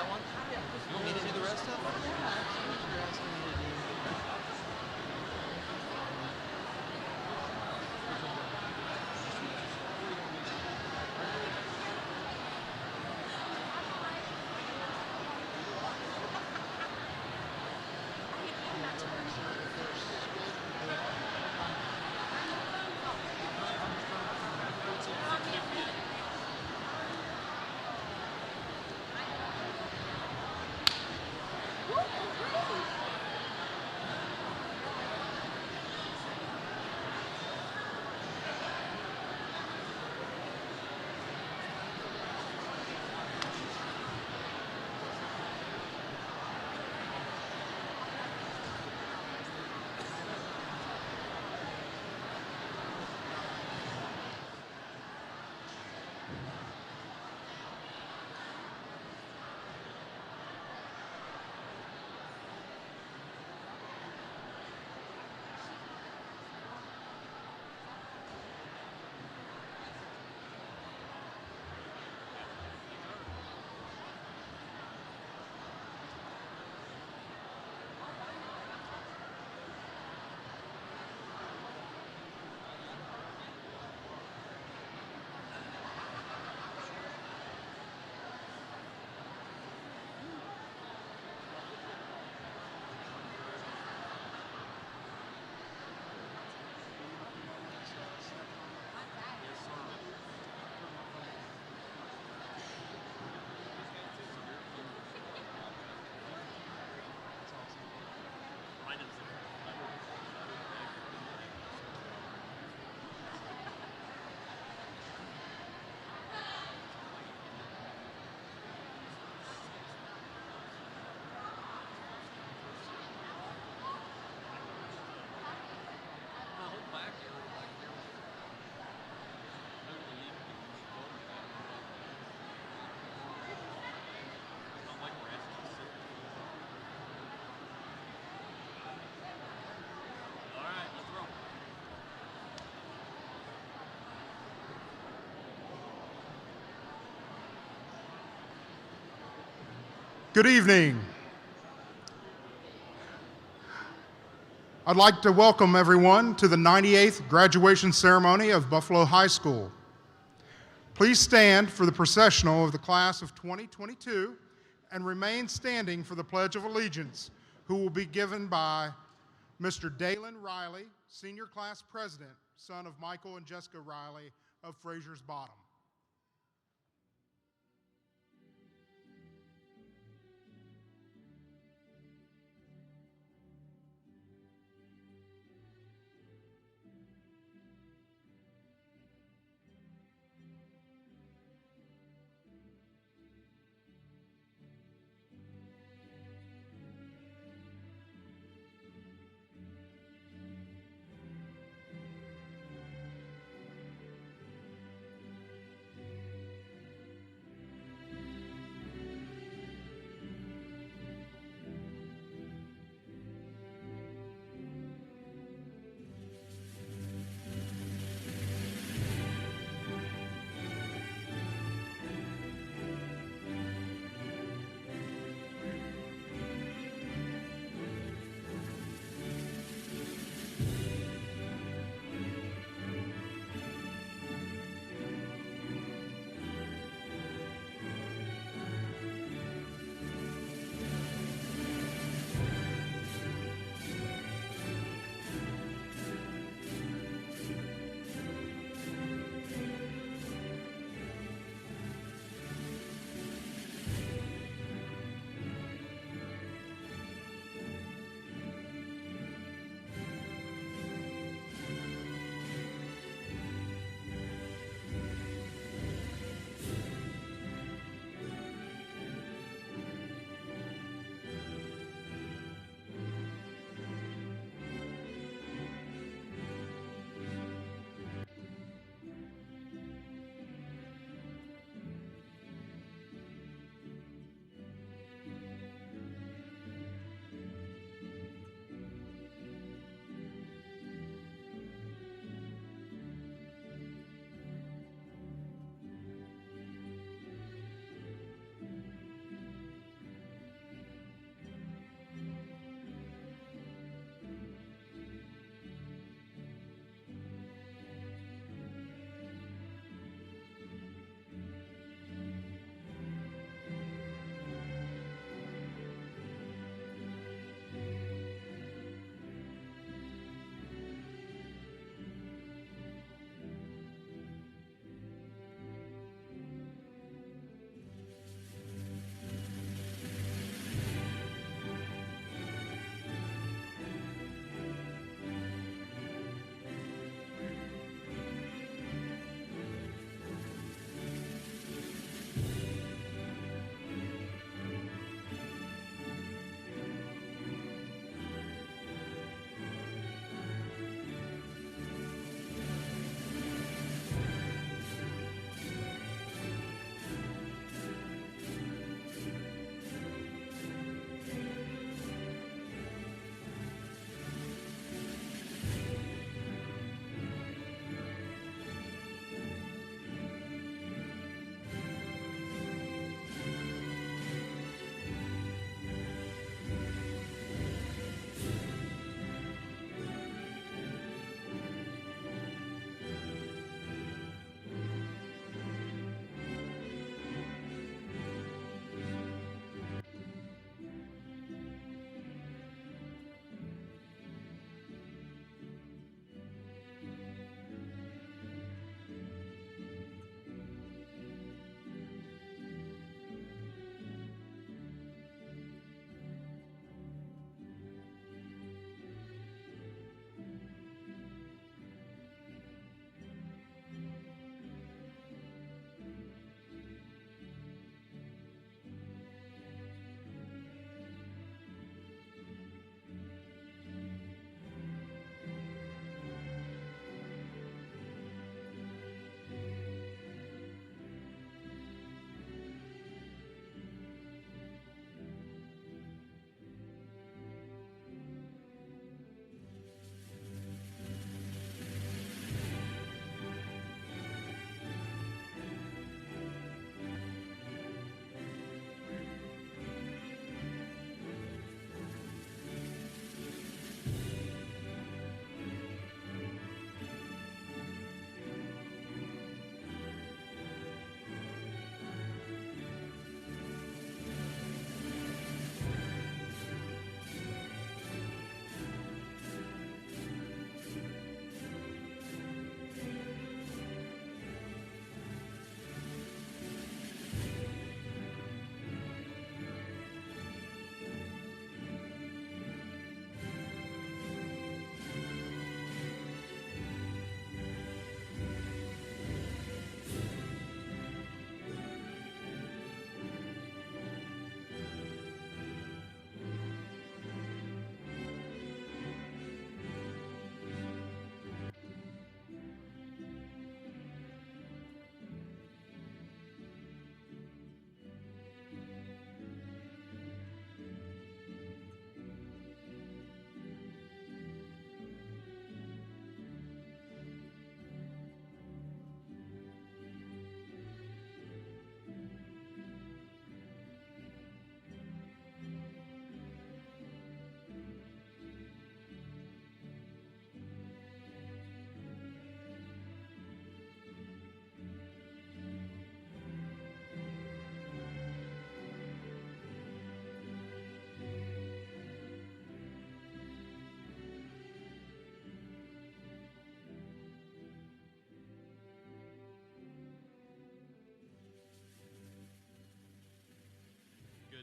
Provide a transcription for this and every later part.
You want me to do the rest of them? You're asking me to do. Good evening. I'd like to welcome everyone to the 98th graduation ceremony of Buffalo High School. Please stand for the processional of the class of 2022 and remain standing for the Pledge of Allegiance, who will be given by Mr. Dalen Riley, Senior Class President, son of Michael and Jessica Riley of Fraser's Bottom.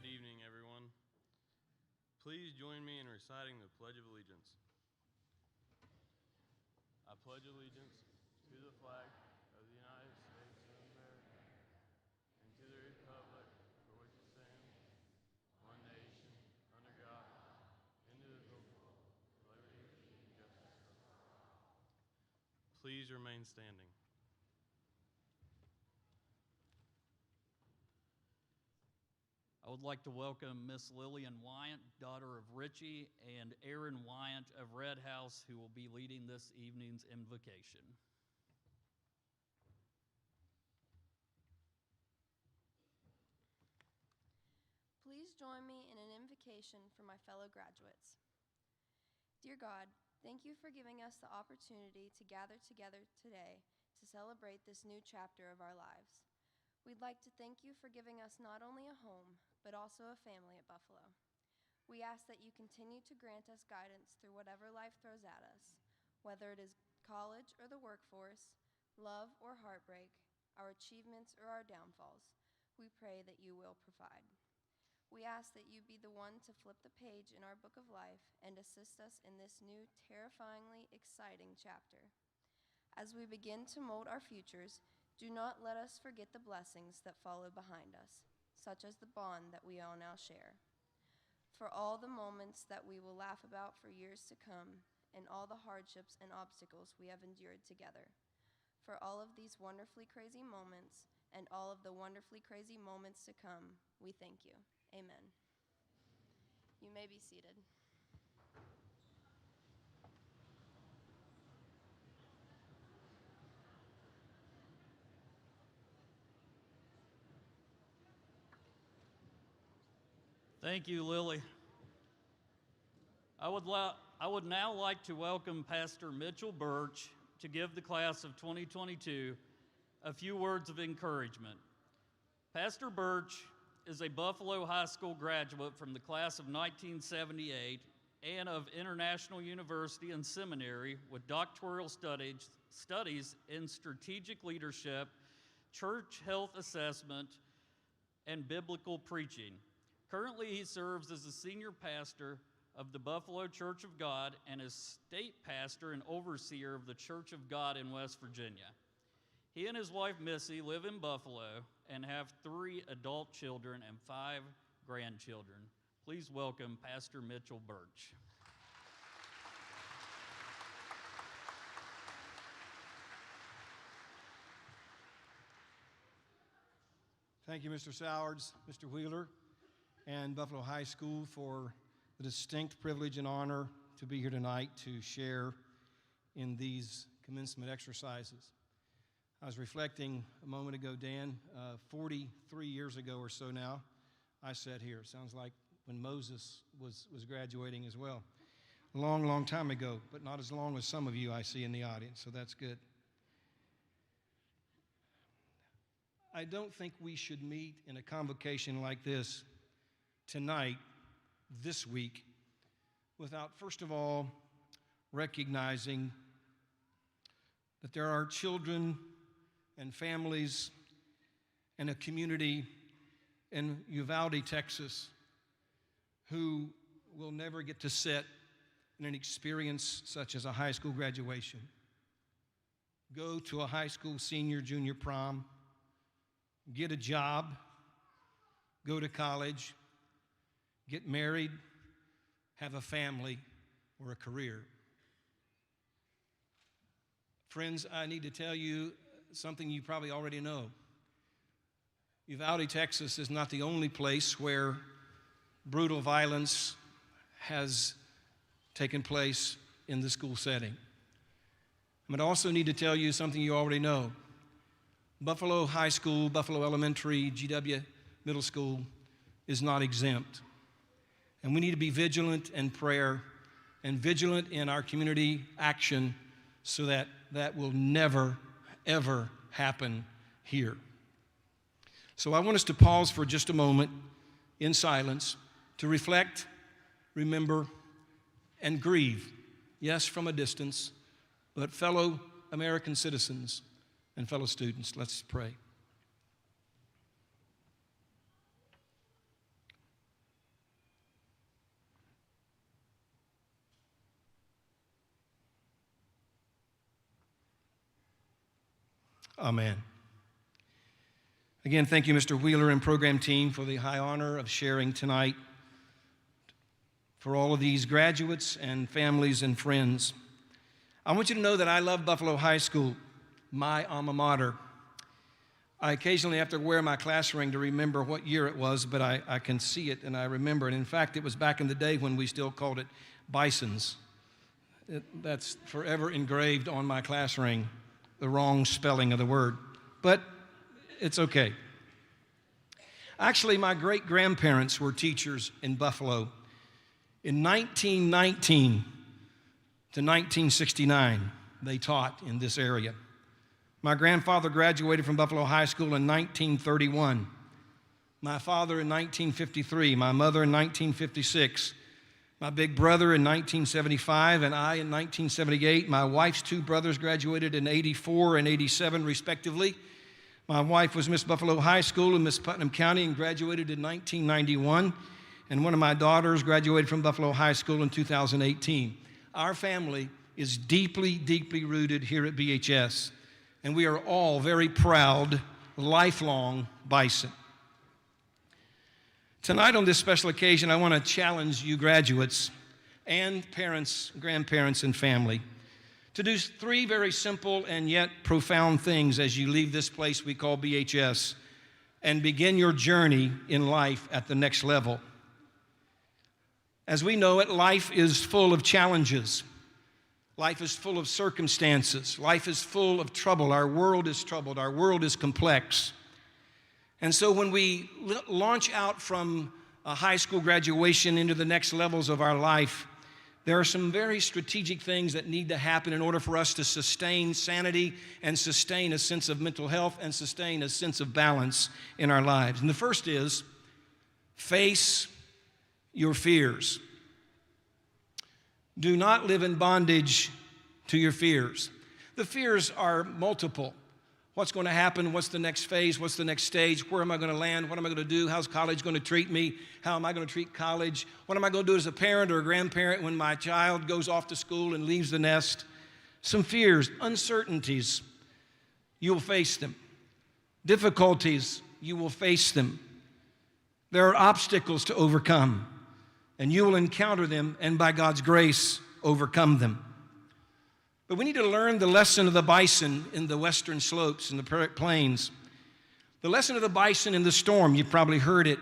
Good evening, everyone. Please join me in reciting the Pledge of Allegiance. I pledge allegiance to the flag of the United States of America and to the republic for which it stands, one nation, under God, indivisible, with liberty and justice for all. Please remain standing. I would like to welcome Miss Lillian Wyant, daughter of Richie, and Aaron Wyant of Red House, who will be leading this evening's invocation. Please join me in an invocation for my fellow graduates. Dear God, thank you for giving us the opportunity to gather together today to celebrate this new chapter of our lives. We'd like to thank you for giving us not only a home, but also a family at Buffalo. We ask that you continue to grant us guidance through whatever life throws at us, whether it is college or the workforce, love or heartbreak, our achievements or our downfalls. We pray that you will provide. We ask that you be the one to flip the page in our book of life and assist us in this new, terrifyingly exciting chapter. As we begin to mold our futures, do not let us forget the blessings that follow behind us, such as the bond that we all now share. For all the moments that we will laugh about for years to come, and all the hardships and obstacles we have endured together. For all of these wonderfully crazy moments, and all of the wonderfully crazy moments to come, we thank you. Amen. You may be seated. Thank you, Lily. I would now like to welcome Pastor Mitchell Birch to give the class of 2022 a few words of encouragement. Pastor Birch is a Buffalo High School graduate from the class of 1978 and of International University and Seminary with doctoral studies in strategic leadership, church health assessment, and biblical preaching. Currently, he serves as the senior pastor of the Buffalo Church of God and is state pastor and overseer of the Church of God in West Virginia. He and his wife, Missy, live in Buffalo and have 3 adult children and 5 grandchildren. Please welcome Pastor Mitchell Birch. Thank you, Mr. Sowards, Mr. Wheeler, and Buffalo High School for the distinct privilege and honor to be here tonight to share in these commencement exercises. I was reflecting a moment ago, Dan, 43 years ago or so now, I sat here. Sounds like when Moses was graduating as well. A long, long time ago, but not as long as some of you I see in the audience, so that's good. I don't think we should meet in a convocation like this tonight, this week, without first of all recognizing that there are children and families and a community in Uvalde, Texas, who will never get to sit in an experience such as a high school graduation, go to a high school senior, junior prom, get a job, go to college, get married, have a family, or a career. Friends, I need to tell you something you probably already know. Uvalde, Texas is not the only place where brutal violence has taken place in the school setting. But I also need to tell you something you already know. Buffalo High School, Buffalo Elementary, GW Middle School is not exempt. And we need to be vigilant in prayer and vigilant in our community action so that that will never, ever happen here. So I want us to pause for just a moment in silence to reflect, remember, and grieve. Yes, from a distance, but fellow American citizens and fellow students, let's pray. Amen. Again, thank you, Mr. Wheeler and program team, for the high honor of sharing tonight for all of these graduates and families and friends. I want you to know that I love Buffalo High School, my alma mater. I occasionally have to wear my class ring to remember what year it was, but I can see it and I remember it. In fact, it was back in the day when we still called it Bisons. That's forever engraved on my class ring, the wrong spelling of the word. But it's okay. Actually, my great-grandparents were teachers in Buffalo. In 1919 to 1969, they taught in this area. My grandfather graduated from Buffalo High School in 1931. My father in 1953, my mother in 1956, my big brother in 1975, and I in 1978. My wife's two brothers graduated in 84 and 87, respectively. My wife was Miss Buffalo High School in Miss Putnam County and graduated in 1991. And one of my daughters graduated from Buffalo High School in 2018. Our family is deeply, deeply rooted here at BHS. And we are all very proud, lifelong Bison. Tonight on this special occasion, I want to challenge you graduates and parents, grandparents, and family to do three very simple and yet profound things as you leave this place we call BHS and begin your journey in life at the next level. As we know it, life is full of challenges. Life is full of circumstances. Life is full of trouble. Our world is troubled. Our world is complex. And so when we launch out from a high school graduation into the next levels of our life, there are some very strategic things that need to happen in order for us to sustain sanity and sustain a sense of mental health and sustain a sense of balance in our lives. And the first is face your fears. Do not live in bondage to your fears. The fears are multiple. What's going to happen? What's the next phase? What's the next stage? Where am I going to land? What am I going to do? How's college going to treat me? How am I going to treat college? What am I going to do as a parent or a grandparent when my child goes off to school and leaves the nest? Some fears, uncertainties, you will face them. Difficulties, you will face them. There are obstacles to overcome, and you will encounter them and by God's grace overcome them. But we need to learn the lesson of the bison in the western slopes and the plains. The lesson of the bison in the storm, you've probably heard it.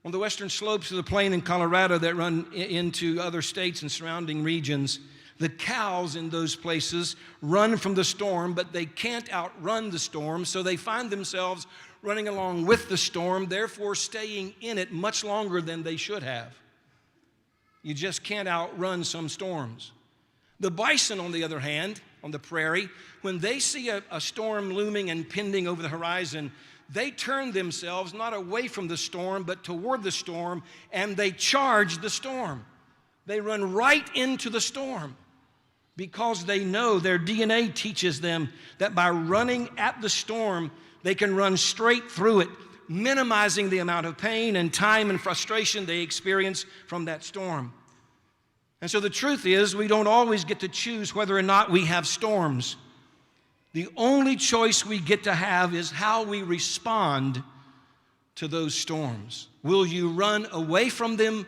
On the western slopes of the plain in Colorado that run into other states and surrounding regions, the cows in those places run from the storm, but they can't outrun the storm, so they find themselves running along with the storm, therefore staying in it much longer than they should have. You just can't outrun some storms. The bison, on the other hand, on the prairie, when they see a storm looming and pending over the horizon, they turn themselves not away from the storm, but toward the storm, and they charge the storm. They run right into the storm because they know their DNA teaches them that by running at the storm, they can run straight through it, minimizing the amount of pain and time and frustration they experience from that storm. And so the truth is, we don't always get to choose whether or not we have storms. The only choice we get to have is how we respond to those storms. Will you run away from them,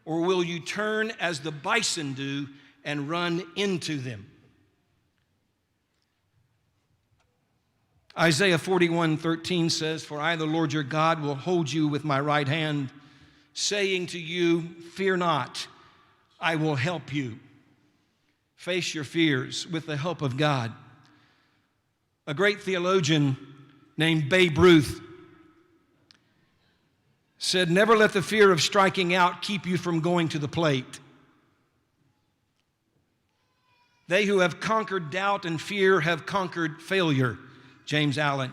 or will you turn as the bison do and run into them? Isaiah 41:13 says, "For I, the Lord your God, will hold you with my right hand, saying to you, fear not, I will help you." Face your fears with the help of God. A great theologian named Babe Ruth said, "Never let the fear of striking out keep you from going to the plate. They who have conquered doubt and fear have conquered failure." James Allen.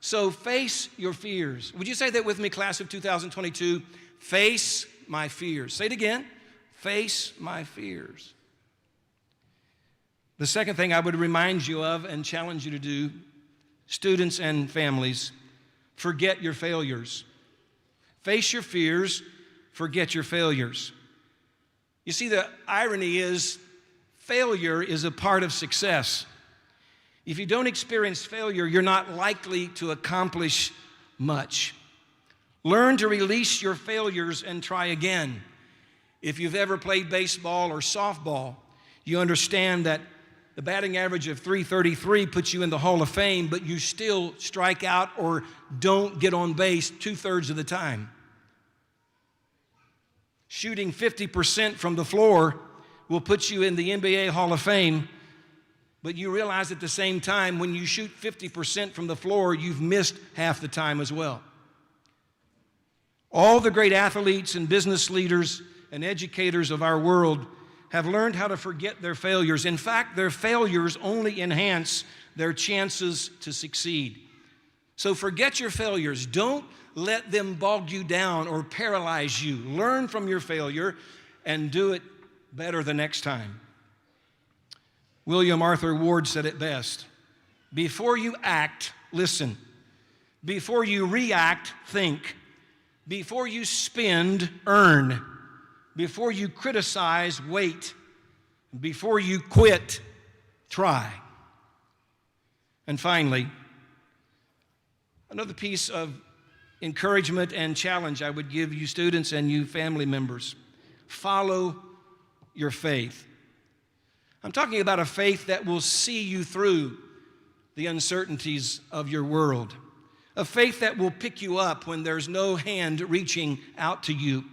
So face your fears. Would you say that with me, class of 2022? Face my fears. Say it again. Face my fears. The second thing I would remind you of and challenge you to do, students and families, forget your failures. Face your fears, forget your failures. You see, the irony is failure is a part of success. If you don't experience failure, you're not likely to accomplish much. Learn to release your failures and try again. If you've ever played baseball or softball, you understand that the batting average of .333 puts you in the Hall of Fame, but you still strike out or don't get on base 2/3 of the time. Shooting 50% from the floor will put you in the NBA Hall of Fame, but you realize at the same time when you shoot 50% from the floor, you've missed half the time as well. All the great athletes and business leaders and educators of our world have learned how to forget their failures. In fact, their failures only enhance their chances to succeed. So forget your failures. Don't let them bog you down or paralyze you. Learn from your failure and do it better the next time. William Arthur Ward said it best. Before you act, listen. Before you react, think. Before you spend, earn. Before you criticize, wait. Before you quit, try. And finally, another piece of encouragement and challenge I would give you students and you family members. Follow your faith. I'm talking about a faith that will see you through the uncertainties of your world. A faith that will pick you up when there's no hand reaching out to you.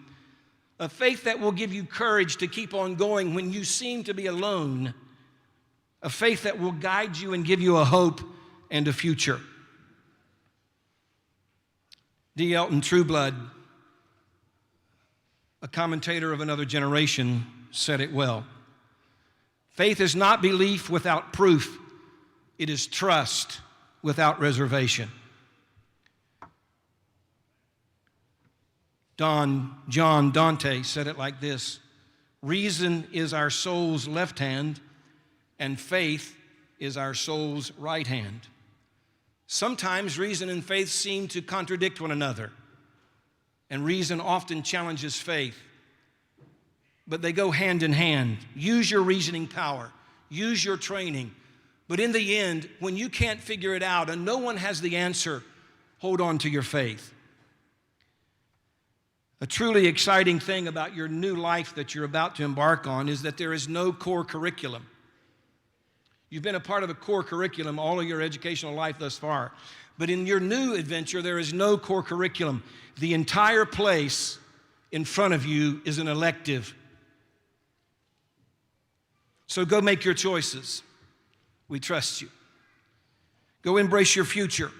A faith that will give you courage to keep on going when you seem to be alone. A faith that will guide you and give you a hope and a future. D. Elton Trueblood, a commentator of another generation, said it well. Faith is not belief without proof. It is trust without reservation. John Dante said it like this: reason is our soul's left hand, and faith is our soul's right hand. Sometimes reason and faith seem to contradict one another, and reason often challenges faith, but they go hand in hand. Use your reasoning power, use your training, but in the end, when you can't figure it out and no one has the answer, hold on to your faith. A truly exciting thing about your new life that you're about to embark on is that there is no core curriculum. You've been a part of a core curriculum all of your educational life thus far. But in your new adventure, there is no core curriculum. The entire place in front of you is an elective. So go make your choices. We trust you. Go embrace your future.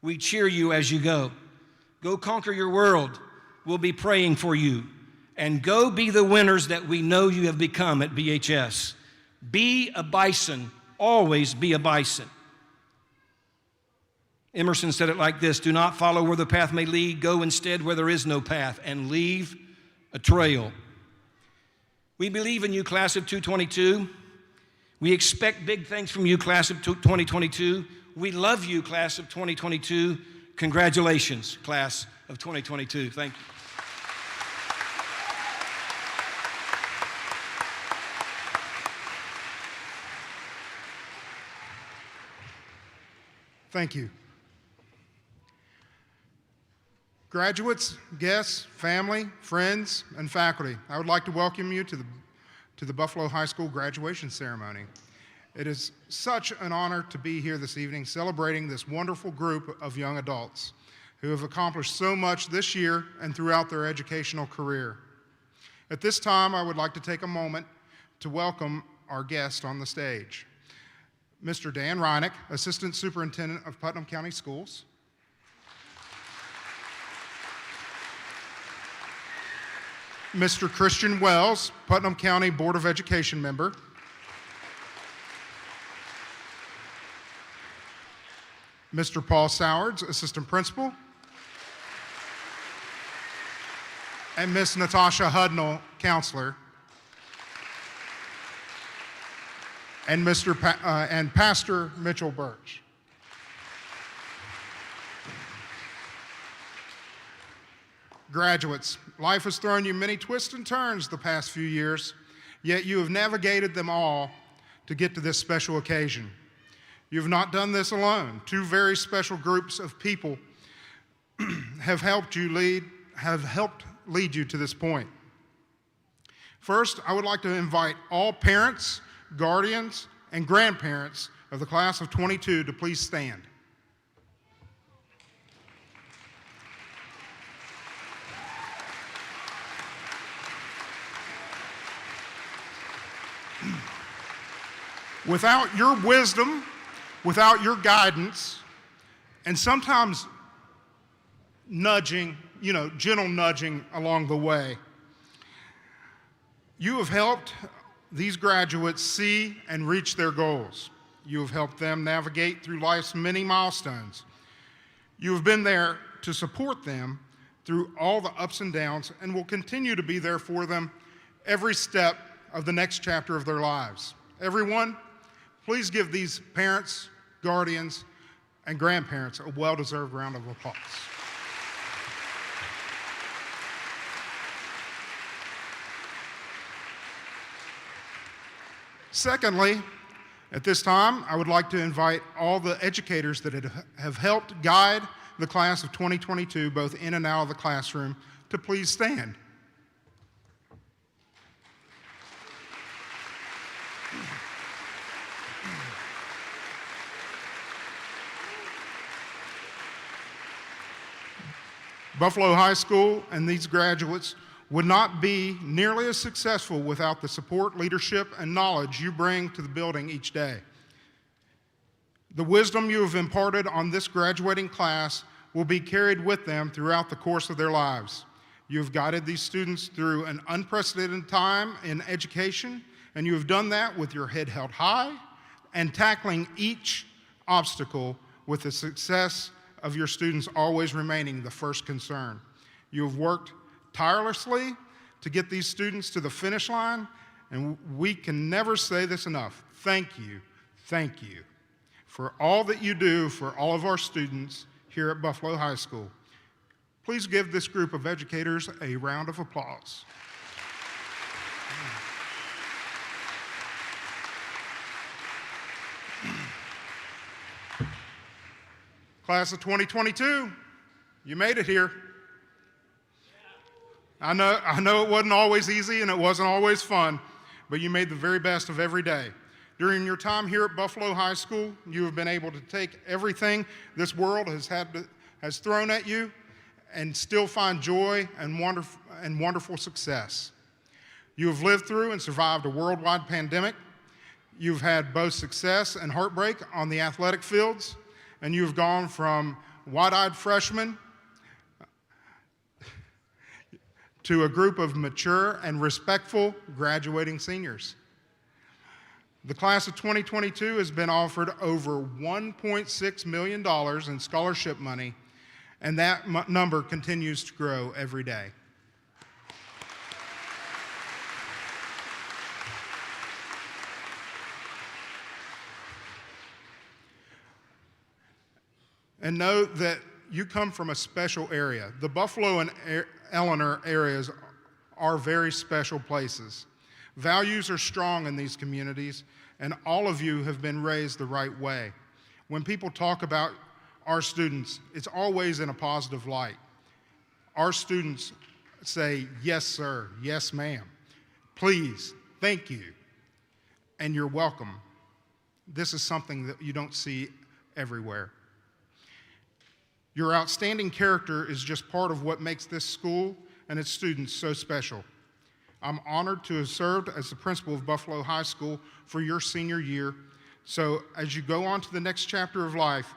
We cheer you as you go. Go conquer your world. We'll be praying for you. And go be the winners that we know you have become at BHS. Be a bison. Always be a bison. Emerson said it like this: do not follow where the path may lead. Go instead where there is no path and leave a trail. We believe in you, class of 222. We expect big things from you, class of 2022. We love you, class of 2022. Congratulations, class of 2022. Thank you. Thank you. Graduates, guests, family, friends, and faculty, I would like to welcome you to the Buffalo High School graduation ceremony. It is such an honor to be here this evening celebrating this wonderful group of young adults who have accomplished so much this year and throughout their educational career. At this time, I would like to take a moment to welcome our guest on the stage. Mr. Dan Reinick, Assistant Superintendent of Putnam County Schools. Mr. Christian Wells, Putnam County Board of Education member. Mr. Paul Sowards, Assistant Principal. And Miss Natasha Hudnall, Counselor. And Pastor Mitchell Birch. Graduates, life has thrown you many twists and turns the past few years, yet you have navigated them all to get to this special occasion. You have not done this alone. Two very special groups of people have helped lead you to this point. First, I would like to invite all parents, guardians, and grandparents of the class of 22 to please stand. Without your wisdom, without your guidance, and sometimes nudging, gentle nudging along the way, you have helped these graduates see and reach their goals. You have helped them navigate through life's many milestones. You have been there to support them through all the ups and downs and will continue to be there for them every step of the next chapter of their lives. Everyone, please give these parents, guardians, and grandparents a well-deserved round of applause. Secondly, at this time, I would like to invite all the educators that have helped guide the class of 2022, both in and out of the classroom, to please stand. Buffalo High School and these graduates would not be nearly as successful without the support, leadership, and knowledge you bring to the building each day. The wisdom you have imparted on this graduating class will be carried with them throughout the course of their lives. You have guided these students through an unprecedented time in education, and you have done that with your head held high and tackling each obstacle with the success of your students always remaining the first concern. You have worked tirelessly to get these students to the finish line, and we can never say this enough. Thank you for all that you do for all of our students here at Buffalo High School. Please give this group of educators a round of applause. Class of 2022, you made it here. I know it wasn't always easy and it wasn't always fun, but you made the very best of every day. During your time here at Buffalo High School, you have been able to take everything this world has thrown at you and still find joy and wonderful success. You have lived through and survived a worldwide pandemic. You've had both success and heartbreak on the athletic fields, and you've gone from wide-eyed freshmen to a group of mature and respectful graduating seniors. The class of 2022 has been offered over $1.6 million in scholarship money, and that number continues to grow every day. And know that you come from a special area. The Buffalo and Eleanor areas are very special places. Values are strong in these communities, and all of you have been raised the right way. When people talk about our students, it's always in a positive light. Our students say, yes, sir, yes, ma'am, please, thank you, and you're welcome. This is something that you don't see everywhere. Your outstanding character is just part of what makes this school and its students so special. I'm honored to have served as the principal of Buffalo High School for your senior year. So as you go on to the next chapter of life,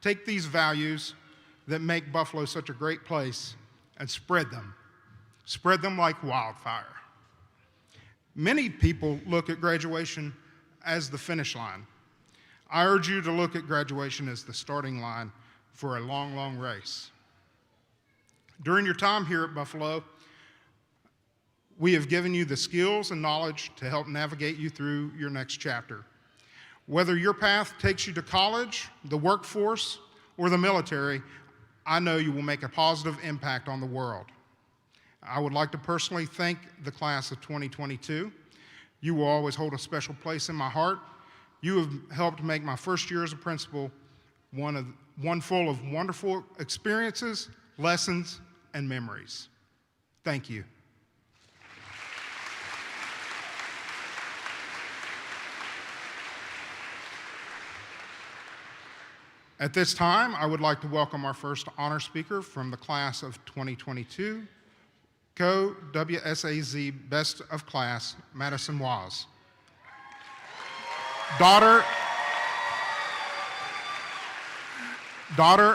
take these values that make Buffalo such a great place and spread them. Spread them like wildfire. Many people look at graduation as the finish line. I urge you to look at graduation as the starting line for a long, long race. During your time here at Buffalo, we have given you the skills and knowledge to help navigate you through your next chapter. Whether your path takes you to college, the workforce, or the military, I know you will make a positive impact on the world. I would like to personally thank the class of 2022. You will always hold a special place in my heart. You have helped make my first year as a principal one full of wonderful experiences, lessons, and memories. Thank you. At this time, I would like to welcome our first honor speaker from the class of 2022, Co-WSAZ Best of Class, Madison Waz. Daughter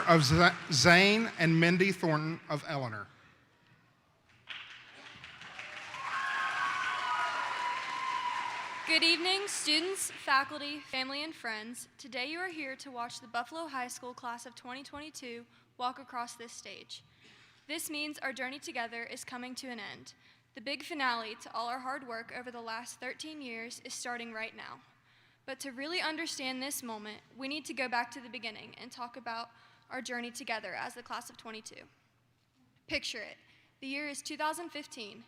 of Zane and Mindy Thornton of Eleanor. Good evening, students, faculty, family, and friends. Today you are here to watch the Buffalo High School class of 2022 walk across this stage. This means our journey together is coming to an end. The big finale to all our hard work over the last 13 years is starting right now. But to really understand this moment, we need to go back to the beginning and talk about our journey together as the class of 22. Picture it. The year is 2015.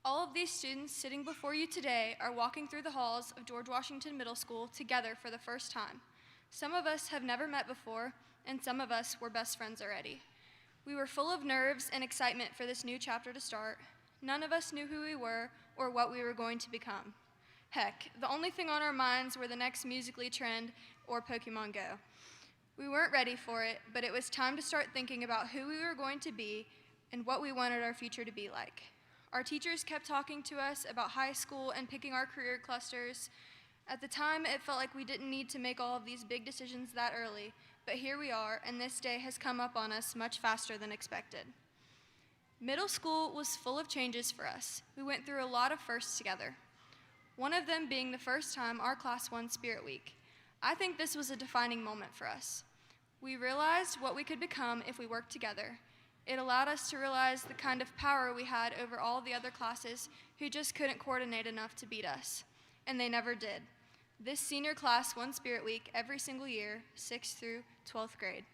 All of these students sitting before you today are walking through the halls of George Washington Middle School together for the first time. Some of us have never met before, and some of us were best friends already. We were full of nerves and excitement for this new chapter to start. None of us knew who we were or what we were going to become. Heck, the only thing on our minds were the next Musical.ly trend or Pokemon Go. We weren't ready for it, but it was time to start thinking about who we were going to be and what we wanted our future to be like. Our teachers kept talking to us about high school and picking our career clusters. At the time, it felt like we didn't need to make all of these big decisions that early, but here we are, and this day has come up on us much faster than expected. Middle school was full of changes for us. We went through a lot of firsts together. One of them being the first time our class won Spirit Week. I think this was a defining moment for us. We realized what we could become if we worked together. It allowed us to realize the kind of power we had over all the other classes who just couldn't coordinate enough to beat us. And they never did. This senior class won Spirit Week every single year, 6th through 12th grade.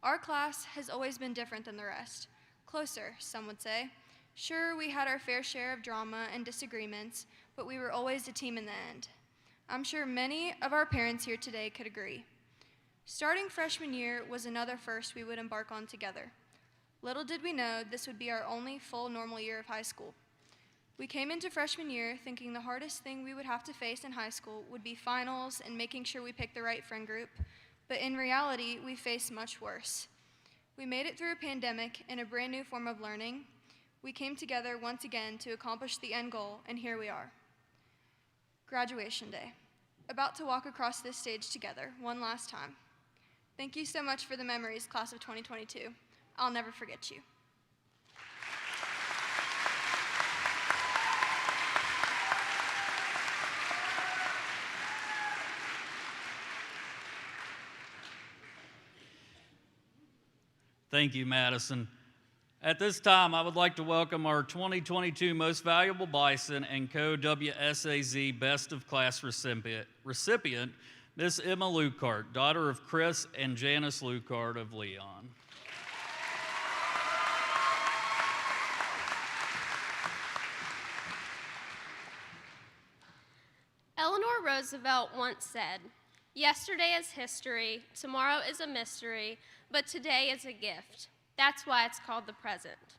Our class has always been different than the rest. Closer, some would say. Sure, we had our fair share of drama and disagreements, but we were always a team in the end. I'm sure many of our parents here today could agree. Starting freshman year was another first we would embark on together. Little did we know this would be our only full normal year of high school. We came into freshman year thinking the hardest thing we would have to face in high school would be finals and making sure we picked the right friend group, but in reality, we faced much worse. We made it through a pandemic and a brand new form of learning. We came together once again to accomplish the end goal, and here we are. Graduation day. About to walk across this stage together one last time. Thank you so much for the memories, class of 2022. I'll never forget you. Thank you, Madison. At this time, I would like to welcome our 2022 Most Valuable Bison and Co-WSAZ Best of Class recipient, Miss Emma Lucart, daughter of Chris and Janice Lucart of Leon. Eleanor Roosevelt once said, "Yesterday is history, tomorrow is a mystery, but today is a gift. That's why it's called the present."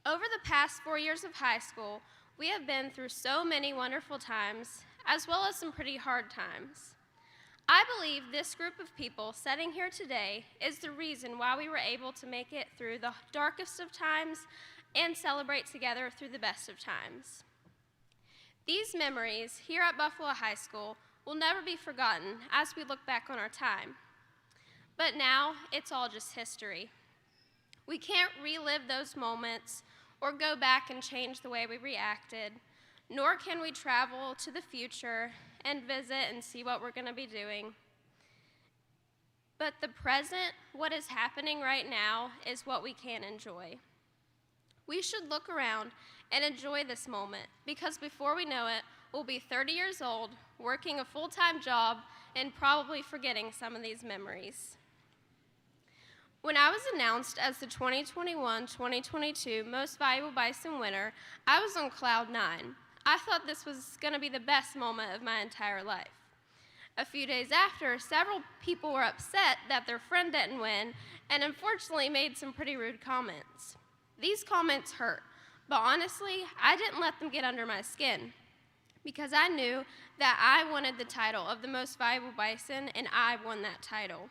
Over the past 4 years of high school, we have been through so many wonderful times, as well as some pretty hard times. I believe this group of people sitting here today is the reason why we were able to make it through the darkest of times and celebrate together through the best of times. These memories here at Buffalo High School will never be forgotten as we look back on our time. But now, it's all just history. We can't relive those moments or go back and change the way we reacted, nor can we travel to the future and visit and see what we're going to be doing. But the present, what is happening right now, is what we can enjoy. We should look around and enjoy this moment, because before we know it, we'll be 30 years old, working a full-time job, and probably forgetting some of these memories. When I was announced as the 2021-2022 Most Valuable Bison winner, I was on cloud 9. I thought this was going to be the best moment of my entire life. A few days after, several people were upset that their friend didn't win and unfortunately made some pretty rude comments. These comments hurt, but honestly, I didn't let them get under my skin because I knew that I wanted the title of the most valuable bison and I won that title.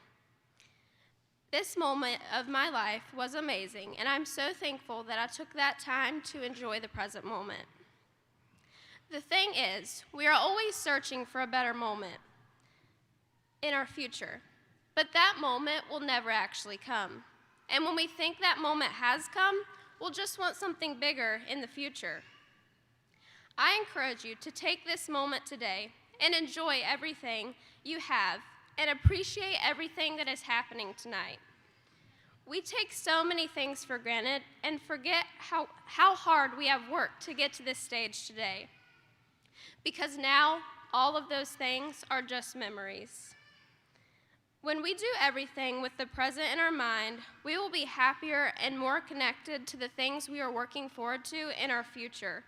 This moment of my life was amazing, and I'm so thankful that I took that time to enjoy the present moment. The thing is, we are always searching for a better moment in our future, but that moment will never actually come. And when we think that moment has come, we'll just want something bigger in the future. I encourage you to take this moment today and enjoy everything you have and appreciate everything that is happening tonight. We take so many things for granted and forget how hard we have worked to get to this stage today. Because now, all of those things are just memories. When we do everything with the present in our mind, we will be happier and more connected to the things we are working forward to in our future.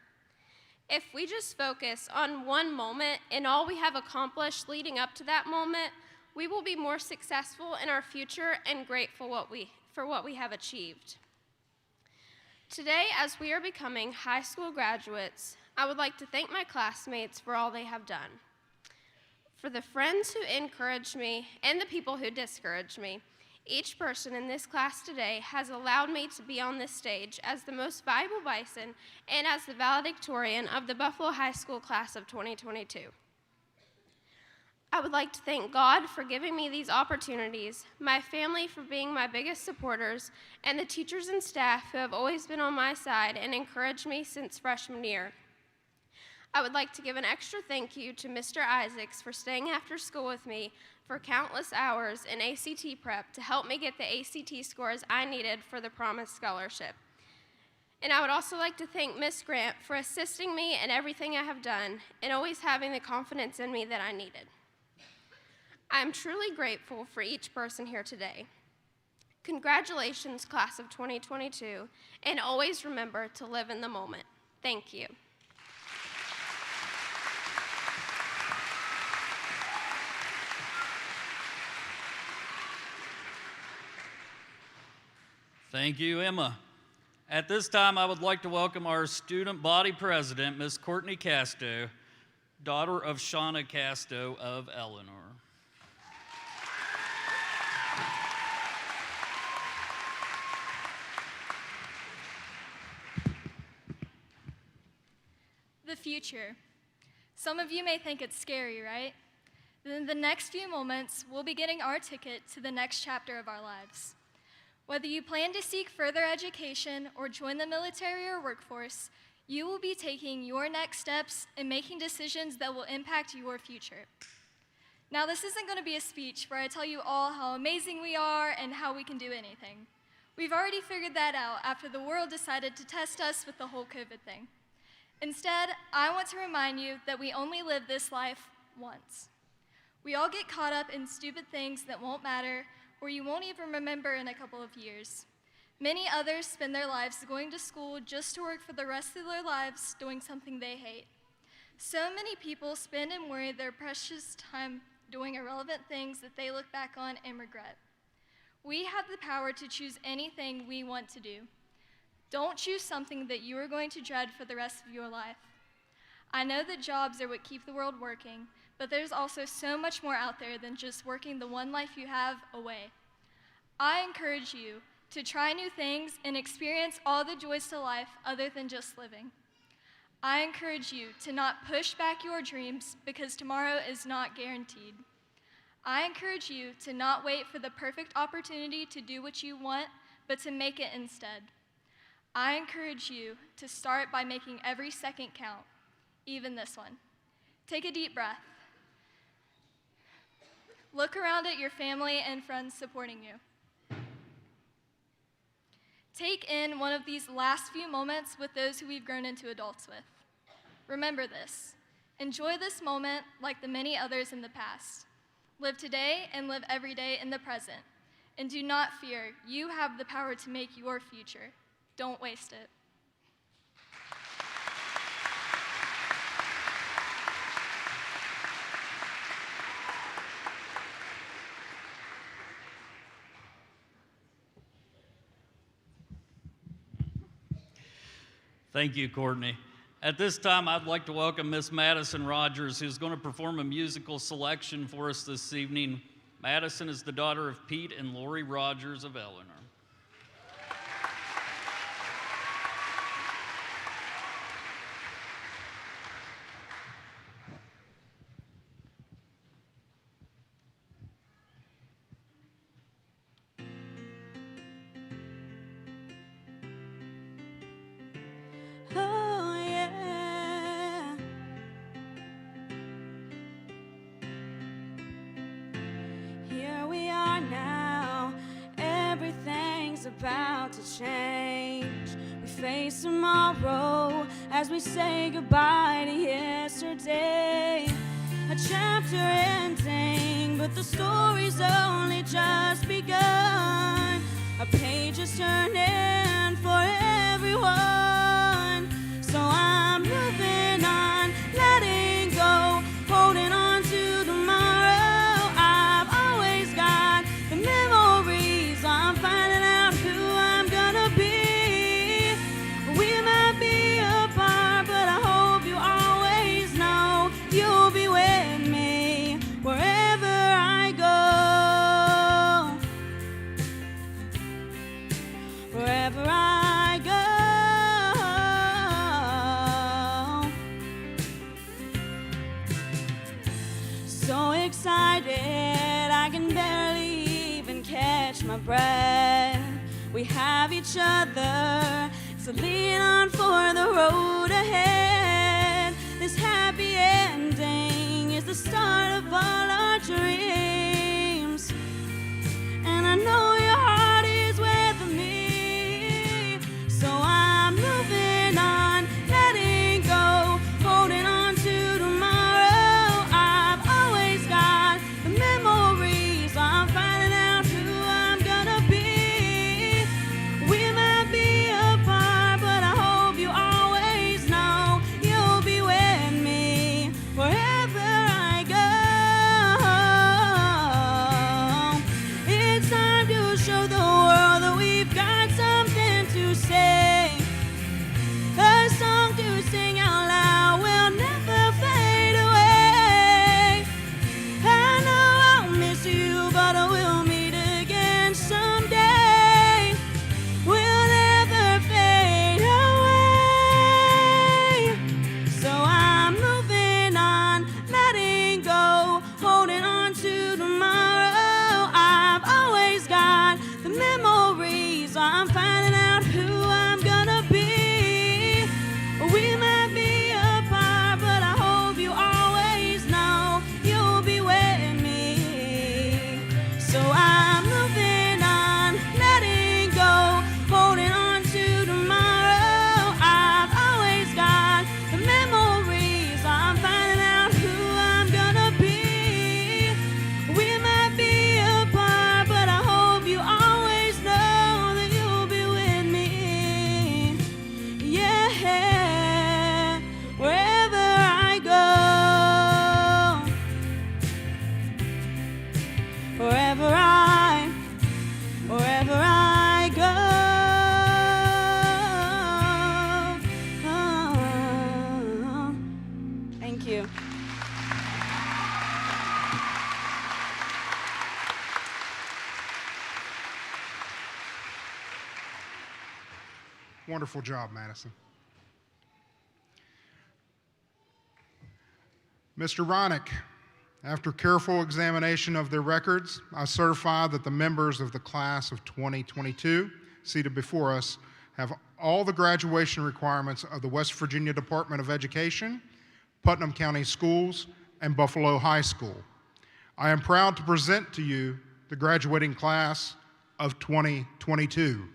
If we just focus on one moment and all we have accomplished leading up to that moment, we will be more successful in our future and grateful for what we have achieved. Today, as we are becoming high school graduates, I would like to thank my classmates for all they have done. For the friends who encouraged me and the people who discouraged me, each person in this class today has allowed me to be on this stage as the most valuable bison and as the valedictorian of the Buffalo High School class of 2022. I would like to thank God for giving me these opportunities, my family for being my biggest supporters, and the teachers and staff who have always been on my side and encouraged me since freshman year. I would like to give an extra thank you to Mr. Isaacs for staying after school with me for countless hours in ACT prep to help me get the ACT scores I needed for the Promise Scholarship. And I would also like to thank Miss Grant for assisting me in everything I have done and always having the confidence in me that I needed. I am truly grateful for each person here today. Congratulations, class of 2022, and always remember to live in the moment. Thank you. Thank you, Emma. At this time, I would like to welcome our student body president, Ms. Courtney Casto, daughter of Shauna Casto of Eleanor. The future. Some of you may think it's scary, right? Then in the next few moments, we'll be getting our ticket to the next chapter of our lives. Whether you plan to seek further education or join the military or workforce, you will be taking your next steps and making decisions that will impact your future. Now, this isn't going to be a speech where I tell you all how amazing we are and how we can do anything. We've already figured that out after the world decided to test us with the whole COVID thing. Instead, I want to remind you that we only live this life once. We all get caught up in stupid things that won't matter or you won't even remember in a couple of years. Many others spend their lives going to school just to work for the rest of their lives doing something they hate. So many people spend and worry their precious time doing irrelevant things that they look back on and regret. We have the power to choose anything we want to do. Don't choose something that you are going to dread for the rest of your life. I know that jobs are what keep the world working, but there's also so much more out there than just working the one life you have away. I encourage you to try new things and experience all the joys to life other than just living. I encourage you to not push back your dreams because tomorrow is not guaranteed. I encourage you to not wait for the perfect opportunity to do what you want, but to make it instead. I encourage you to start by making every second count, even this one. Take a deep breath. Look around at your family and friends supporting you. Take in one of these last few moments with those who we've grown into adults with. Remember this. Enjoy this moment like the many others in the past. Live today and live every day in the present. And do not fear, you have the power to make your future. Don't waste it. Thank you, Courtney. At this time, I'd like to welcome Miss Madison Rogers, who's going to perform a musical selection for us this evening. Madison is the daughter of Pete and Lori Rogers of Eleanor. Oh, yeah. Here we are now. Everything's about to change. We face tomorrow as we say goodbye to yesterday. A chapter ending, but the story's only just begun. A page is turning for everyone. So I'm moving on, letting go, holding on to tomorrow. I've always got the memories. I'm finding out who I'm gonna be. We might be apart, but I hope you always know you'll be with me wherever I go. Wherever I go. So excited, I can barely even catch my breath. We have each other, so lean on for the road ahead. This happy ending is the start of all our dreams. And I know your heart is with me. So I'm moving on, letting go, holding on to tomorrow. I've always got the memories. I'm finding out who I'm gonna be. We might be apart, but I hope you always know you'll be with me wherever I go. It's time to show the world that we've got something to say. A song to sing out loud will never fade away. I know I'll miss you, but I will meet again someday. We'll never fade away. So I'm moving on, letting go, holding on to tomorrow. I've always got the memories. I'm finding out who I'm gonna be. We might be apart, but I hope you always know you'll be with me. So I'm moving on, letting go, holding on to tomorrow. I've always got the memories. I'm finding out who I'm gonna be. We might be apart, but I hope you always know that you'll be with me. Yeah, wherever I go, wherever I go. Thank you. Wonderful job, Madison. Mr. Ronick, after careful examination of their records, I certify that the members of the class of 2022 seated before us have all the graduation requirements of the West Virginia Department of Education, Putnam County Schools, and Buffalo High School. I am proud to present to you the graduating class of 2022.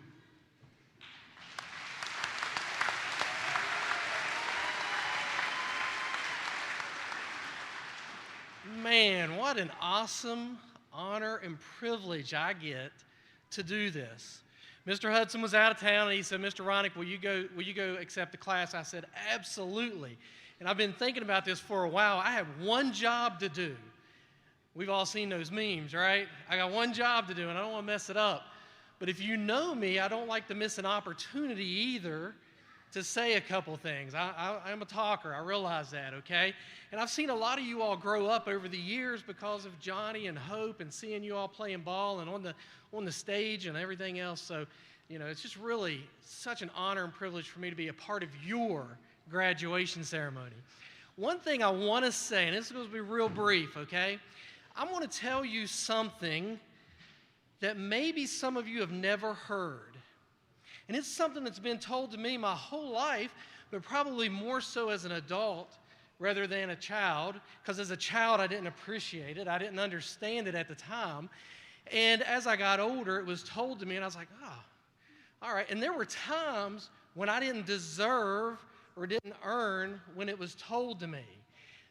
Man, what an awesome honor and privilege I get to do this. Mr. Hudson was out of town, and he said, Mr. Ronick, will you go accept the class? I said, absolutely. And I've been thinking about this for a while. I have one job to do. We've all seen those memes, right? I got one job to do, and I don't want to mess it up. But if you know me, I don't like to miss an opportunity either to say a couple things. I'm a talker, I realize that, okay? And I've seen a lot of you all grow up over the years because of Johnny and Hope and seeing you all playing ball and on the stage and everything else. So, you know, it's just really such an honor and privilege for me to be a part of your graduation ceremony. One thing I want to say, and this is going to be real brief, okay? I want to tell you something that maybe some of you have never heard. And it's something that's been told to me my whole life, but probably more so as an adult rather than a child, because as a child I didn't appreciate it, I didn't understand it at the time. And as I got older, it was told to me, and I was like, oh, all right. And there were times when I didn't deserve or didn't earn when it was told to me.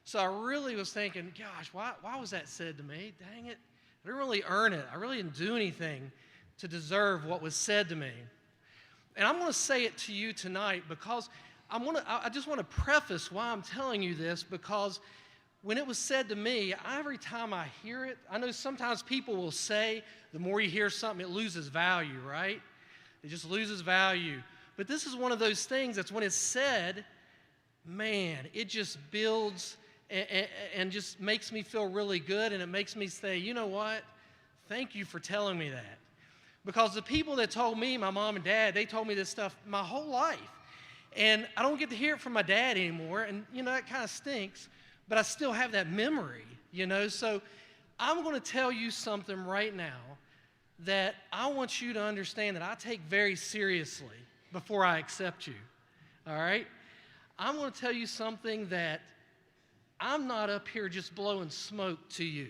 So I really was thinking, gosh, why was that said to me? Dang it, I didn't really earn it. I really didn't do anything to deserve what was said to me. And I'm going to say it to you tonight because I just want to preface why I'm telling you this, because when it was said to me, every time I hear it, I know sometimes people will say the more you hear something, it loses value, right? It just loses value. But this is one of those things that's when it's said, man, it just builds and just makes me feel really good, and it makes me say, you know what? Thank you for telling me that. Because the people that told me, my mom and dad, they told me this stuff my whole life. And I don't get to hear it from my dad anymore, and, you know, that kind of stinks, but I still have that memory, you know. So I'm going to tell you something right now that I want you to understand that I take very seriously before I accept you, all right? I'm going to tell you something that I'm not up here just blowing smoke to you,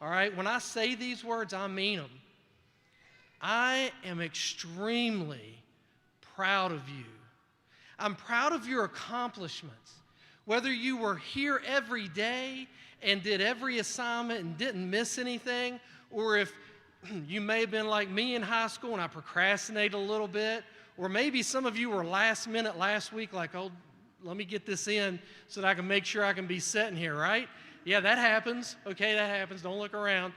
all right? When I say these words, I mean them. I am extremely proud of you. I'm proud of your accomplishments. Whether you were here every day and did every assignment and didn't miss anything, or if you may have been like me in high school and I procrastinated a little bit, or maybe some of you were last minute last week like, oh, let me get this in so that I can make sure I can be sitting here, right? Yeah, that happens. Okay, that happens. Don't look around.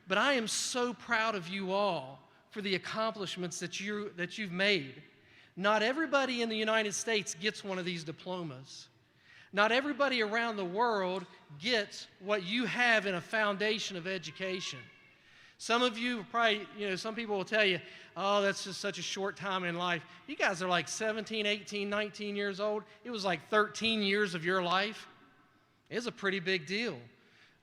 But I am so proud of you all for the accomplishments that you've made. Not everybody in the United States gets one of these diplomas. Not everybody around the world gets what you have in a foundation of education. Some of you probably, you know, some people will tell you, oh, that's just such a short time in life. You guys are like 17, 18, 19 years old. It was like 13 years of your life. It's a pretty big deal,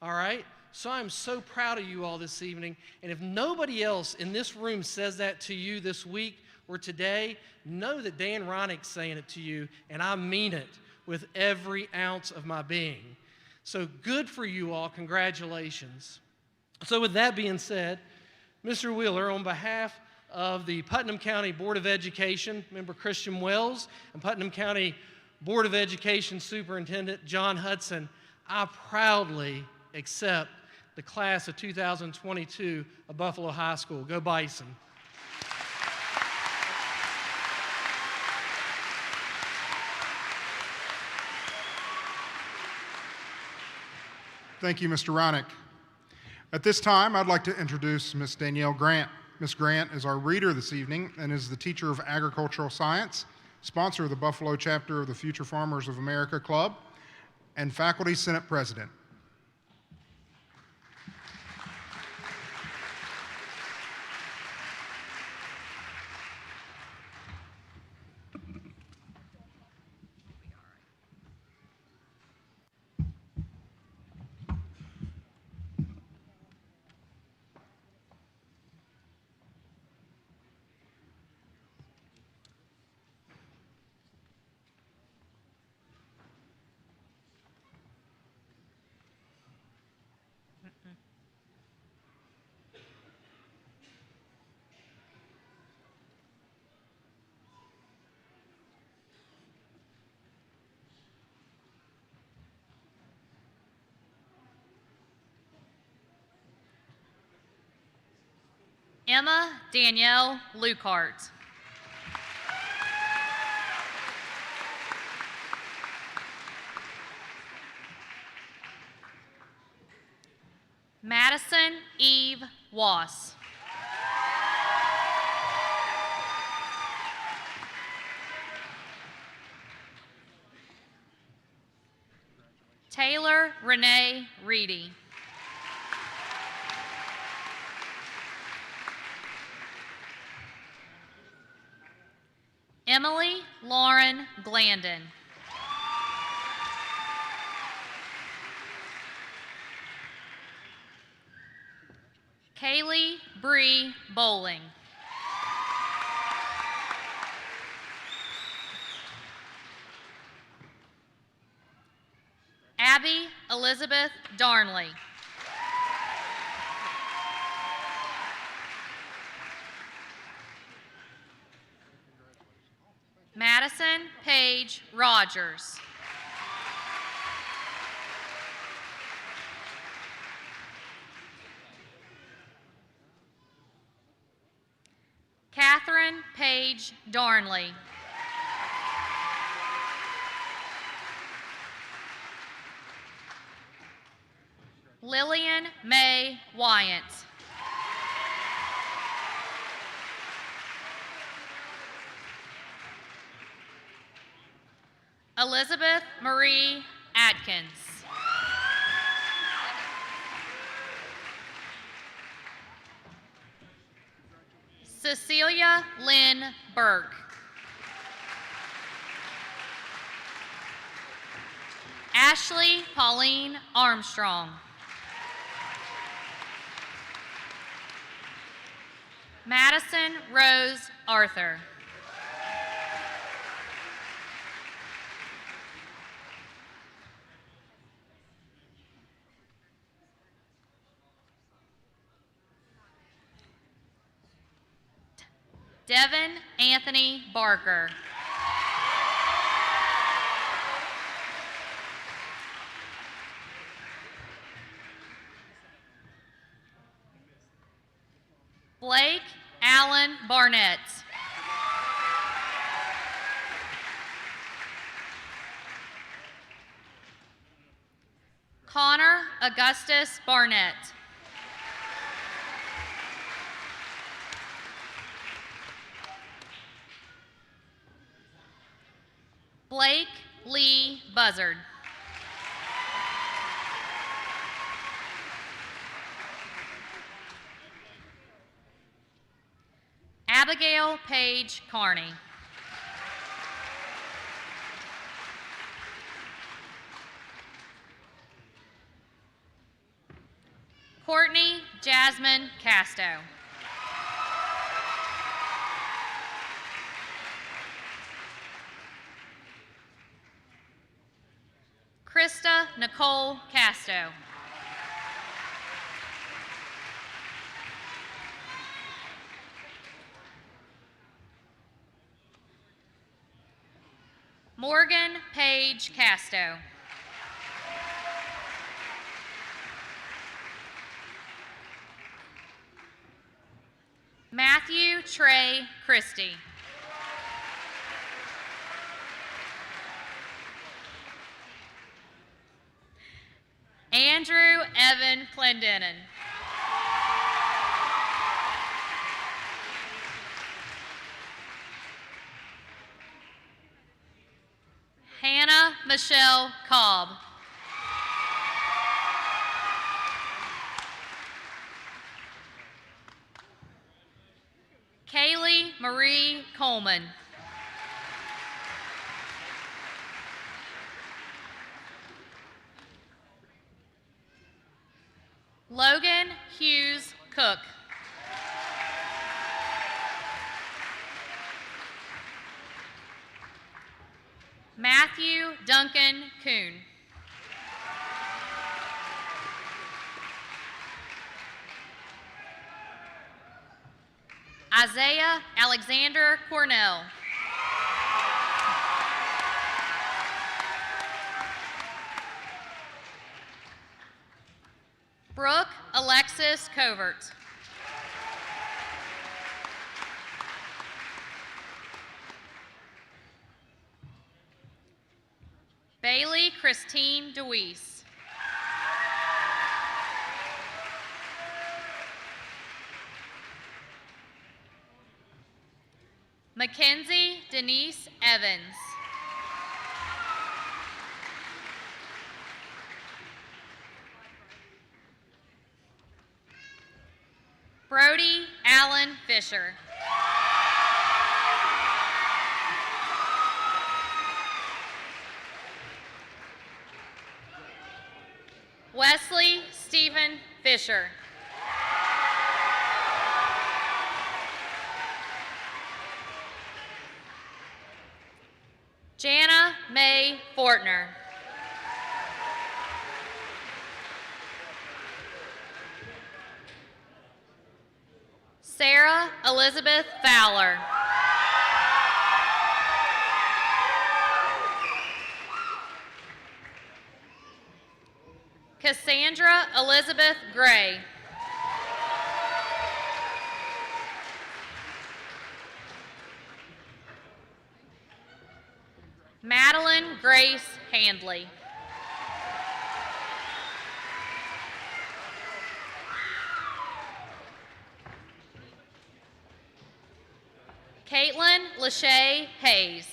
all right? So I'm so proud of you all this evening. And if nobody else in this room says that to you this week or today, know that Dan Ronick's saying it to you, and I mean it with every ounce of my being. So good for you all. Congratulations. So with that being said, Mr. Wheeler, on behalf of the Putnam County Board of Education, Member Christian Wells, and Putnam County Board of Education Superintendent John Hudson, I proudly accept the class of 2022 of Buffalo High School. Go Bison. Thank you, Mr. Ronick. At this time, I'd like to introduce Ms. Danielle Grant. Ms. Grant is our reader this evening and is the teacher of agricultural science, sponsor of the Buffalo chapter of the Future Farmers of America Club, and faculty senate president. Emma Danielle Lukehart. Madison Eve Wass. Taylor Renee Reedy. Emily Lauren Glandon. Kaylee Bree Bowling. Abby Elizabeth Darnley. Madison Paige Rogers. Catherine Paige Darnley. Lillian May Wyant. Elizabeth Marie Atkins. Cecilia Lynn Burke. Ashley Pauline Armstrong. Madison Rose Arthur. Devin Anthony Barker. Blake Allen Barnett. Connor Augustus Barnett. Blake Lee Buzzard. Abigail Page Carney. Courtney Jasmine Casto. Krista Nicole Casto. Morgan Page Casto. Matthew Trey Christie. Andrew Evan Clendenin. Hannah Michelle Cobb. Kaylee Marie Coleman. Logan Hughes Cook. Matthew Duncan Kuhn. Isaiah Alexander Cornell. Brooke Alexis Covert. Bailey Christine DeWeese. Mackenzie Denise Evans. Brody Allen Fisher. Wesley Stephen Fisher. Jana Mae Fortner. Sarah Elizabeth Fowler. Cassandra Elizabeth Gray. Madeline Grace Handley. Caitlin Lachey Hayes.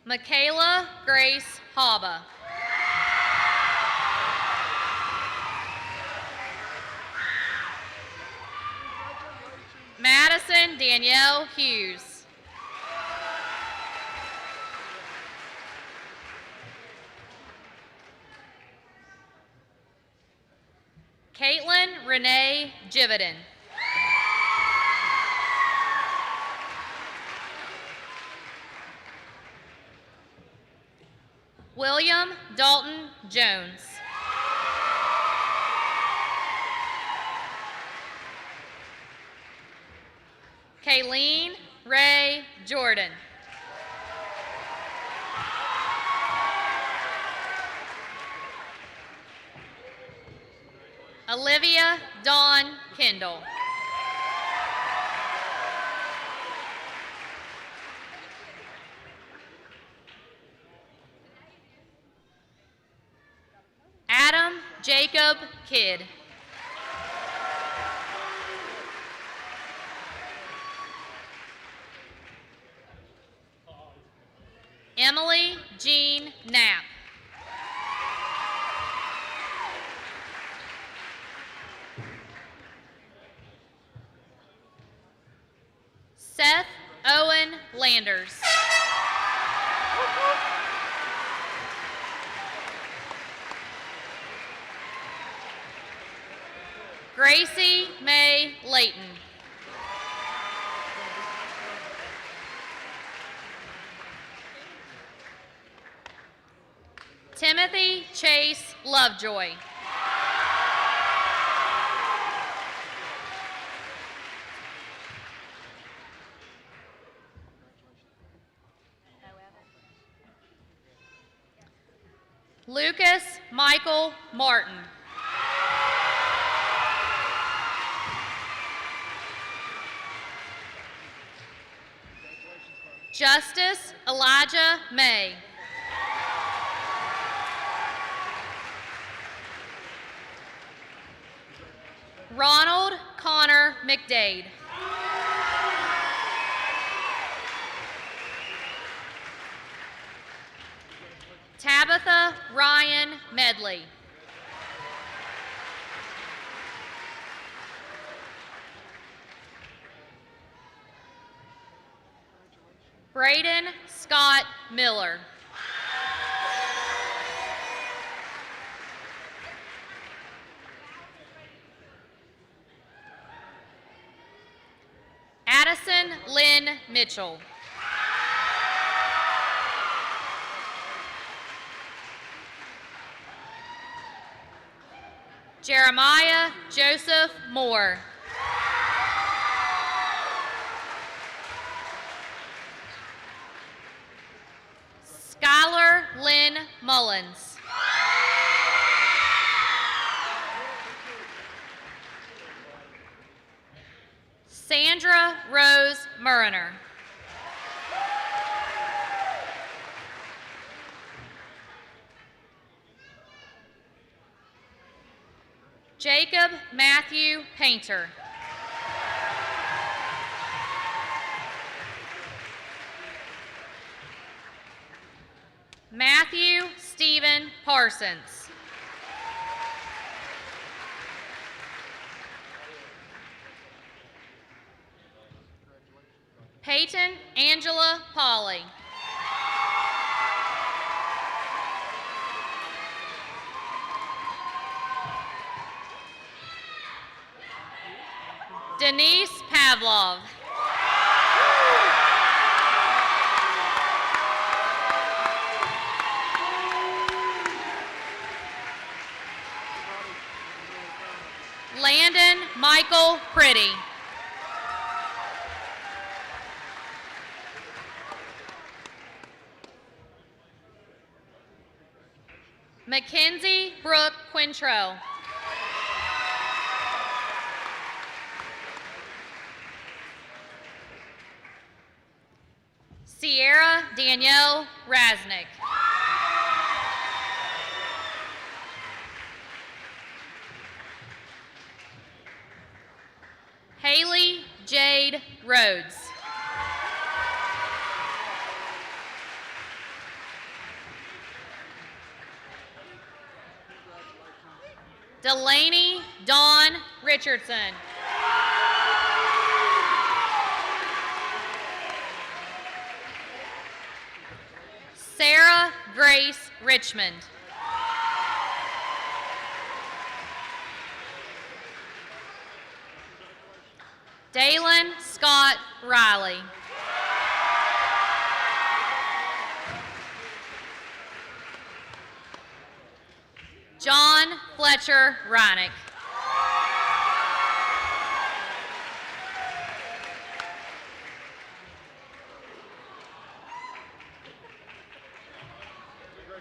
Michaela Grace Haba. Madison Danielle Hughes. Caitlin Renee Jividan. William Dalton Jones. Kayleen Ray Jordan. Olivia Dawn Kendall. Adam Jacob Kidd. Emily Jean Knapp. Seth Owen Landers. Gracie Mae Layton. Timothy Chase Lovejoy. Lucas Michael Martin. Justice Elijah May. Ronald Connor McDade. Tabitha Ryan Medley. Braden Scott Miller. Addison Lynn Mitchell. Jeremiah Joseph Moore. Skylar Lynn Mullins. Sandra Rose Murriner. Jacob Matthew Painter. Matthew Stephen Parsons. Peyton Angela Polly. Denise Pavlov. Landon Michael Pretty. Mackenzie Brooke Quintrell. Sierra Danielle Rasnick. Haley Jade Rhodes. Delaney Dawn Richardson. Sarah Grace Richmond. Dalen Scott Riley. John Fletcher Reinick.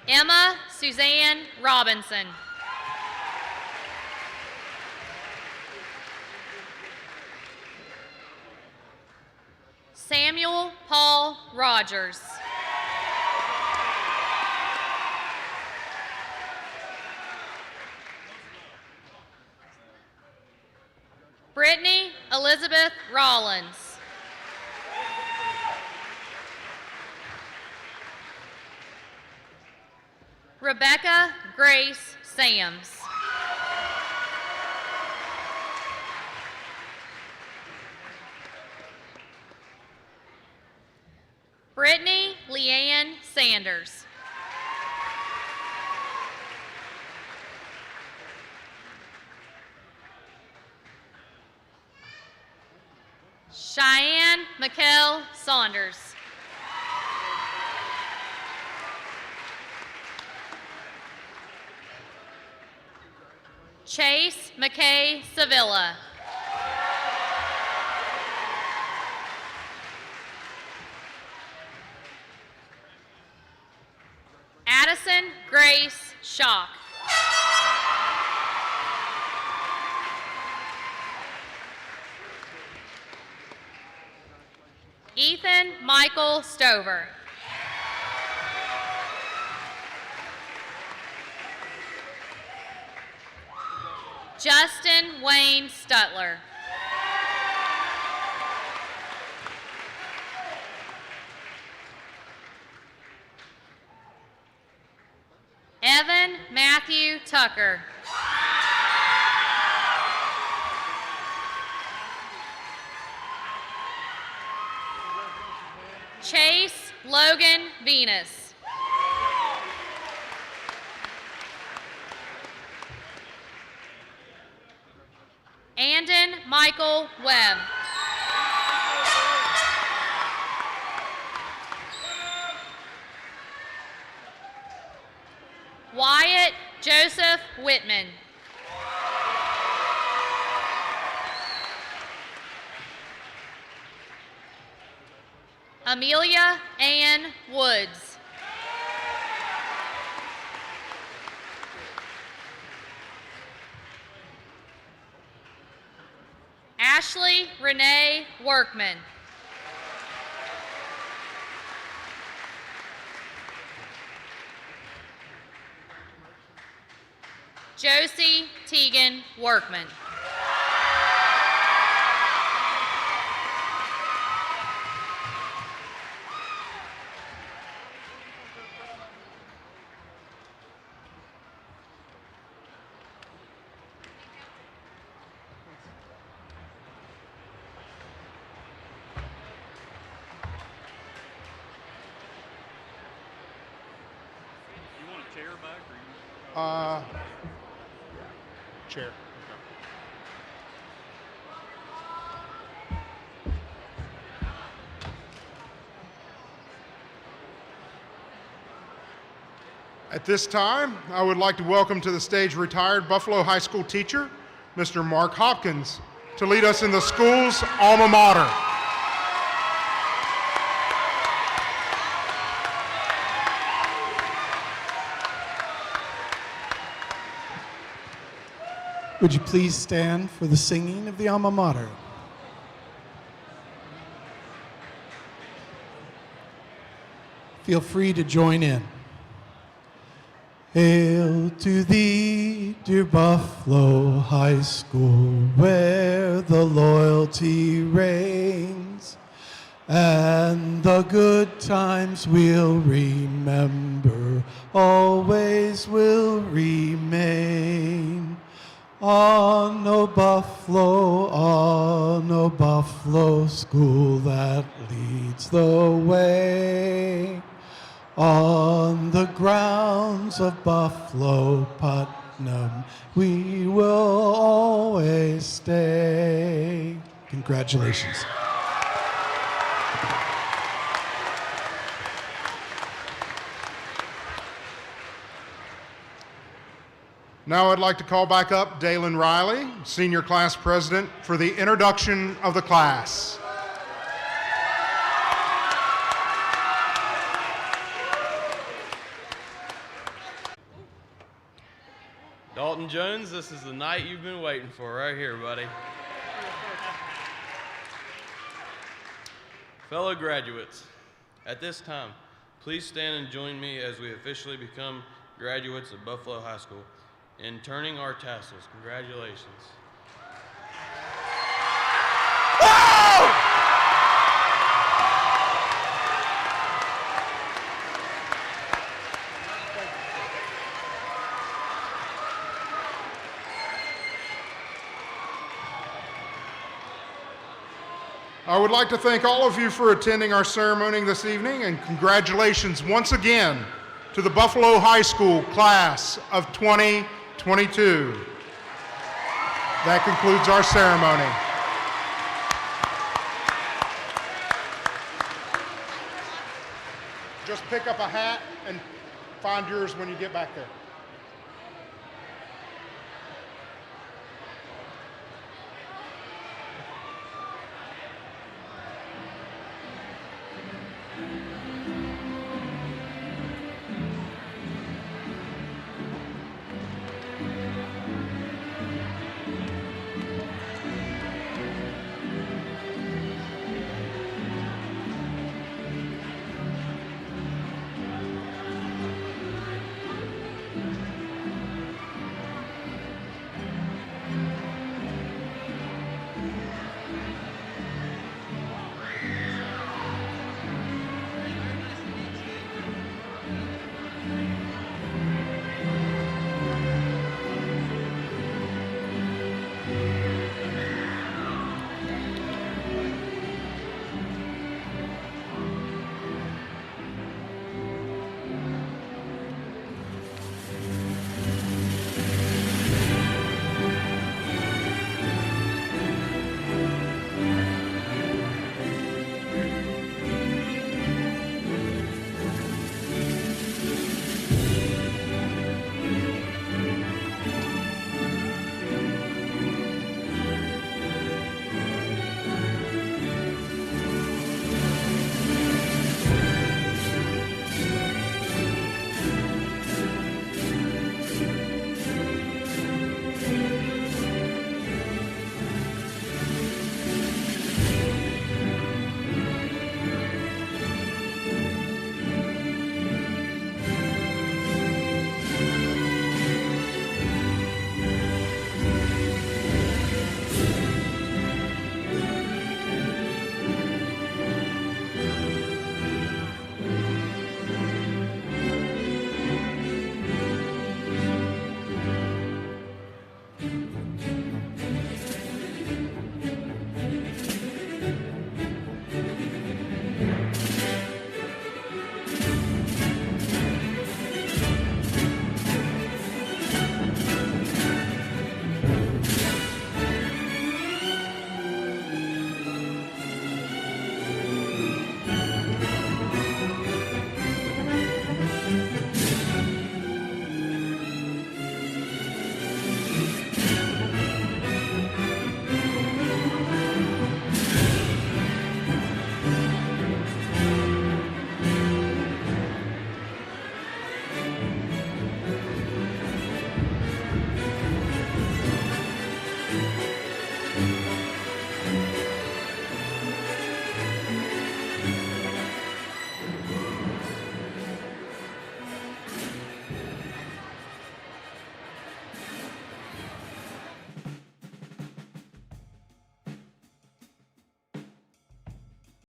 Emma Suzanne Robinson. Samuel Paul Rogers. Brittany Elizabeth Rollins. Rebecca Grace Sams. Brittany Leanne Sanders. Cheyenne McKell Saunders. Chase McKay Sevilla. Addison Grace Schock. Ethan Michael Stover. Justin Wayne Stutler. Evan Matthew Tucker. Chase Logan Venus. Andon Michael Webb. Wyatt Joseph Whitman. Amelia Ann Woods. Ashley Renee Workman. Josie Teagan Workman. chair back, or you? Chair. At this time, I would like to welcome to the stage retired Buffalo High School teacher, Mr. Mark Hopkins, to lead us in the school's alma mater. Would you please stand for the singing of the alma mater? Feel free to join in. Hail to thee, dear Buffalo High School, where the loyalty reigns, and the good times we'll remember, always will remain. On, O Buffalo, school that leads the way. On the grounds of Buffalo Putnam, we will always stay. Congratulations. Now I'd like to call back up Dalen Riley, Senior Class President, for the introduction of the class. Dalton Jones, this is the night you've been waiting for right here, buddy. Fellow graduates, at this time, please stand and join me as we officially become graduates of Buffalo High School in turning our tassels. Congratulations. I would like to thank all of you for attending our ceremony this evening, and congratulations once again to the Buffalo High School class of 2022. That concludes our ceremony. Just pick up a hat and find yours when you get back there.